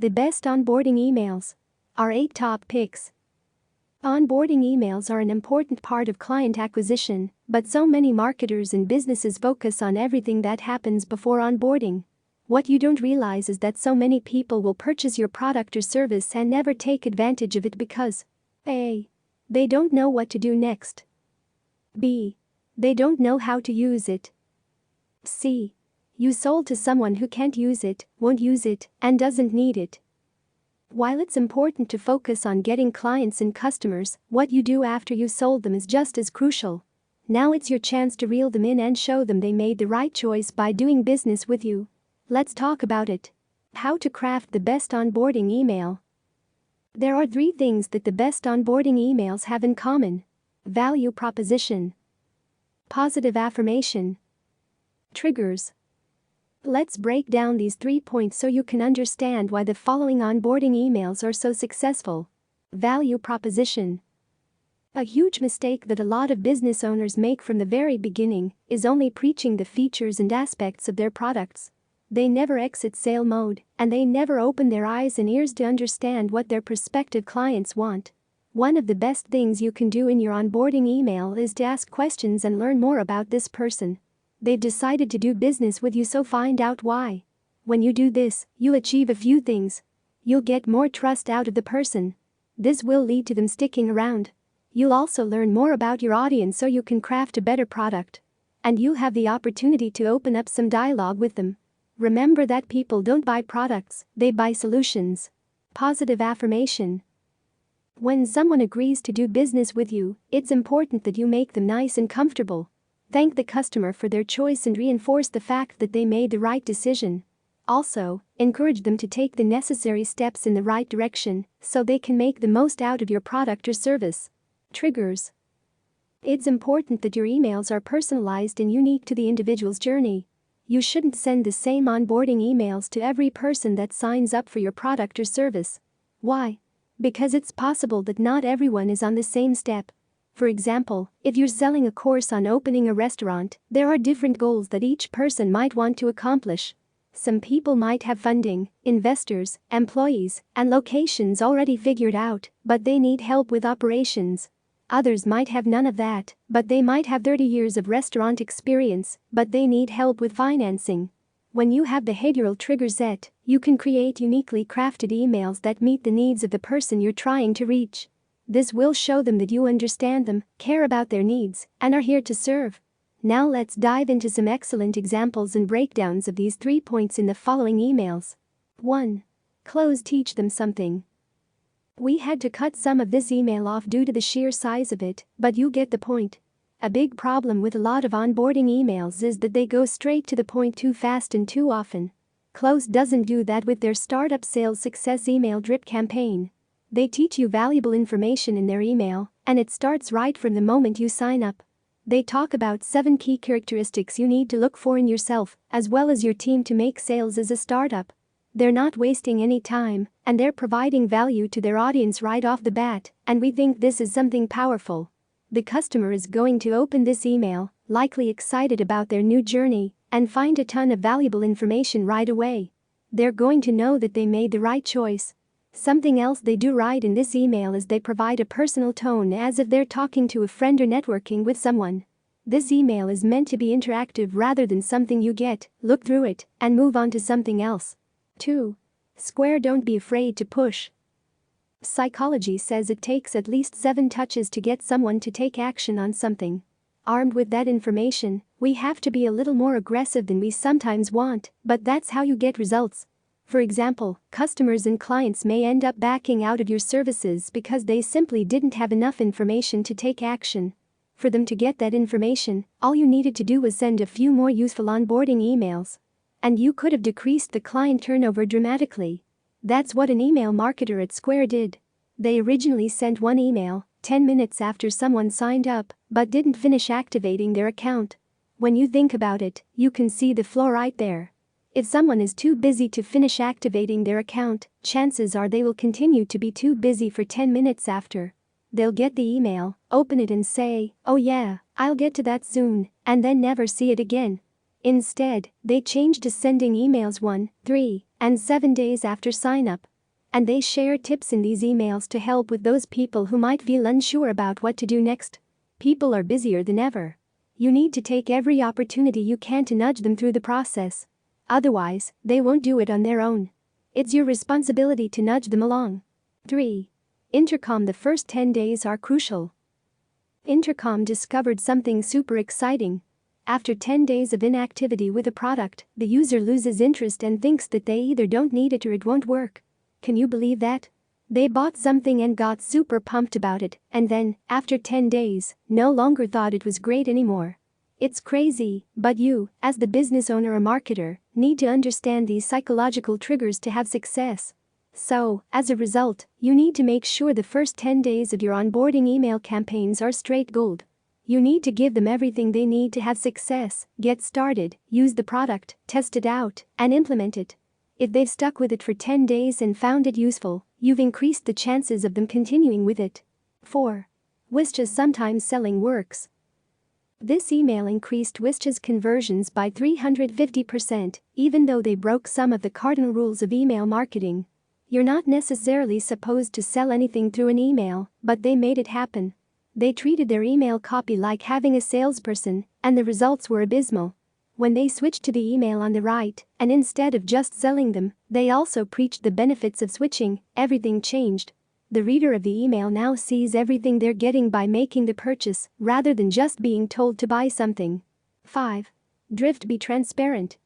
The best onboarding emails. Our 8 top picks. Onboarding emails are an important part of client acquisition, but so many marketers and businesses focus on everything that happens before onboarding. What you don't realize is that so many people will purchase your product or service and never take advantage of it because A. They don't know what to do next. B. They don't know how to use it. C. You sold to someone who can't use it, won't use it, and doesn't need it. While it's important to focus on getting clients and customers, what you do after you sold them is just as crucial. Now it's your chance to reel them in and show them they made the right choice by doing business with you. Let's talk about it. How to craft the best onboarding email. There are 3 things that the best onboarding emails have in common: value proposition, positive affirmation, triggers. Let's break down these 3 points so you can understand why the following onboarding emails are so successful. Value proposition. A huge mistake that a lot of business owners make from the very beginning is only preaching the features and aspects of their products. They never exit sale mode, and they never open their eyes and ears to understand what their prospective clients want. One of the best things you can do in your onboarding email is to ask questions and learn more about this person. They've decided to do business with you, so find out why. When you do this, you achieve a few things. You'll get more trust out of the person. This will lead to them sticking around. You'll also learn more about your audience so you can craft a better product. And you have the opportunity to open up some dialogue with them. Remember that people don't buy products, they buy solutions. Positive affirmation. When someone agrees to do business with you, it's important that you make them nice and comfortable. Thank the customer for their choice and reinforce the fact that they made the right decision. Also, encourage them to take the necessary steps in the right direction so they can make the most out of your product or service. Triggers. It's important that your emails are personalized and unique to the individual's journey. You shouldn't send the same onboarding emails to every person that signs up for your product or service. Why? Because it's possible that not everyone is on the same step. For example, if you're selling a course on opening a restaurant, there are different goals that each person might want to accomplish. Some people might have funding, investors, employees, and locations already figured out, but they need help with operations. Others might have none of that, but they might have 30 years of restaurant experience, but they need help with financing. When you have behavioral triggers set, you can create uniquely crafted emails that meet the needs of the person you're trying to reach. This will show them that you understand them, care about their needs, and are here to serve. Now let's dive into some excellent examples and breakdowns of these 3 points in the following emails. 1. Close. Teach them something. We had to cut some of this email off due to the sheer size of it, but you get the point. A big problem with a lot of onboarding emails is that they go straight to the point too fast and too often. Close doesn't do that with their Startup Sales Success email drip campaign. They teach you valuable information in their email, and it starts right from the moment you sign up. They talk about 7 key characteristics you need to look for in yourself, as well as your team, to make sales as a startup. They're not wasting any time, and they're providing value to their audience right off the bat, and we think this is something powerful. The customer is going to open this email, likely excited about their new journey, and find a ton of valuable information right away. They're going to know that they made the right choice. Something else they do right in this email is they provide a personal tone, as if they're talking to a friend or networking with someone. This email is meant to be interactive rather than something you get, look through it, and move on to something else. 2. Square. Don't be afraid to push. Psychology says it takes at least 7 touches to get someone to take action on something. Armed with that information, we have to be a little more aggressive than we sometimes want, but that's how you get results. For example, customers and clients may end up backing out of your services because they simply didn't have enough information to take action. For them to get that information, all you needed to do was send a few more useful onboarding emails. And you could have decreased the client turnover dramatically. That's what an email marketer at Square did. They originally sent 1 email, 10 minutes after someone signed up, but didn't finish activating their account. When you think about it, you can see the flaw right there. If someone is too busy to finish activating their account, chances are they will continue to be too busy for 10 minutes after. They'll get the email, open it and say, "Oh yeah, I'll get to that soon," and then never see it again. Instead, they change to sending emails 1, 3, and 7 days after sign-up. And they share tips in these emails to help with those people who might feel unsure about what to do next. People are busier than ever. You need to take every opportunity you can to nudge them through the process. Otherwise, they won't do it on their own. It's your responsibility to nudge them along. 3. Intercom. The first 10 days are crucial. Intercom discovered something super exciting. After 10 days of inactivity with a product, the user loses interest and thinks that they either don't need it or it won't work. Can you believe that? They bought something and got super pumped about it, and then, after 10 days, no longer thought it was great anymore. It's crazy, but you, as the business owner or marketer, need to understand these psychological triggers to have success. So, as a result, you need to make sure the first 10 days of your onboarding email campaigns are straight gold. You need to give them everything they need to have success, get started, use the product, test it out, and implement it. If they've stuck with it for 10 days and found it useful, you've increased the chances of them continuing with it. 4. Wishes. Sometimes selling works. This email increased Wishes conversions by 350%, even though they broke some of the cardinal rules of email marketing. You're not necessarily supposed to sell anything through an email, but they made it happen. They treated their email copy like having a salesperson, and the results were abysmal. When they switched to the email on the right, and instead of just selling them, they also preached the benefits of switching, everything changed. The reader of the email now sees everything they're getting by making the purchase, rather than just being told to buy something. 5. Drift. Be transparent.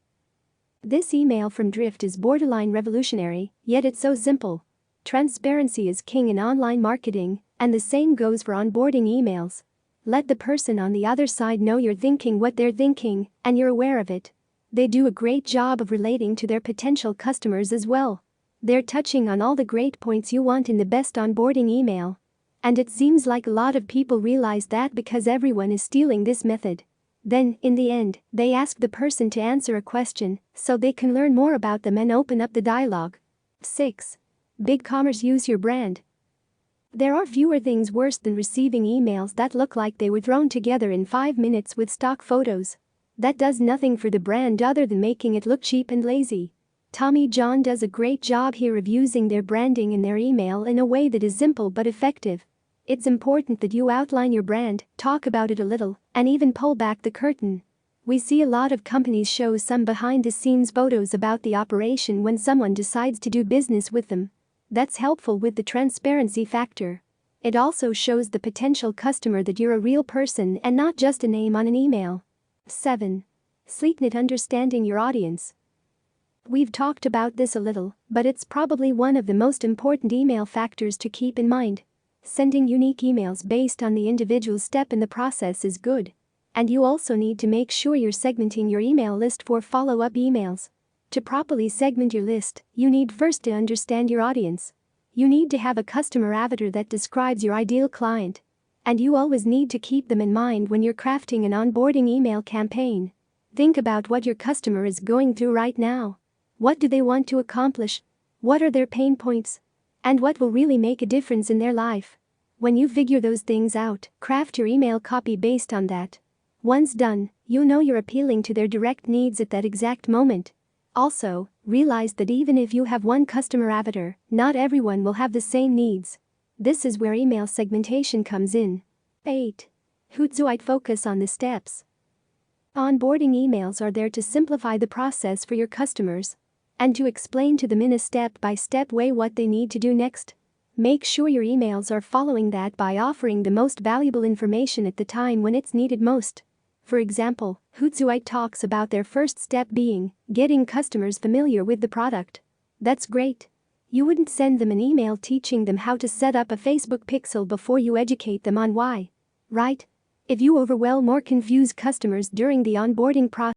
This email from Drift is borderline revolutionary, yet it's so simple. Transparency is king in online marketing, and the same goes for onboarding emails. Let the person on the other side know you're thinking what they're thinking, and you're aware of it. They do a great job of relating to their potential customers as well. They're touching on all the great points you want in the best onboarding email. And it seems like a lot of people realize that because everyone is stealing this method. Then, in the end, they ask the person to answer a question so they can learn more about them and open up the dialogue. 6. Big commerce. Use your brand. There are fewer things worse than receiving emails that look like they were thrown together in 5 minutes with stock photos. That does nothing for the brand other than making it look cheap and lazy. Tommy John does a great job here of using their branding in their email in a way that is simple but effective. It's important that you outline your brand, talk about it a little, and even pull back the curtain. We see a lot of companies show some behind-the-scenes photos about the operation when someone decides to do business with them. That's helpful with the transparency factor. It also shows the potential customer that you're a real person and not just a name on an email. 7. Sleeknet. Understanding your audience. We've talked about this a little, but it's probably one of the most important email factors to keep in mind. Sending unique emails based on the individual step in the process is good. And you also need to make sure you're segmenting your email list for follow-up emails. To properly segment your list, you need first to understand your audience. You need to have a customer avatar that describes your ideal client. And you always need to keep them in mind when you're crafting an onboarding email campaign. Think about what your customer is going through right now. What do they want to accomplish? What are their pain points? And what will really make a difference in their life? When you figure those things out, craft your email copy based on that. Once done, you'll know you're appealing to their direct needs at that exact moment. Also, realize that even if you have one customer avatar, not everyone will have the same needs. This is where email segmentation comes in. 8. Hootsuite. Focus on the steps. Onboarding emails are there to simplify the process for your customers and to explain to them in a step-by-step way what they need to do next. Make sure your emails are following that by offering the most valuable information at the time when it's needed most. For example, Hootsuite talks about their first step being getting customers familiar with the product. That's great. You wouldn't send them an email teaching them how to set up a Facebook pixel before you educate them on why. Right? If you overwhelm or confuse customers during the onboarding process,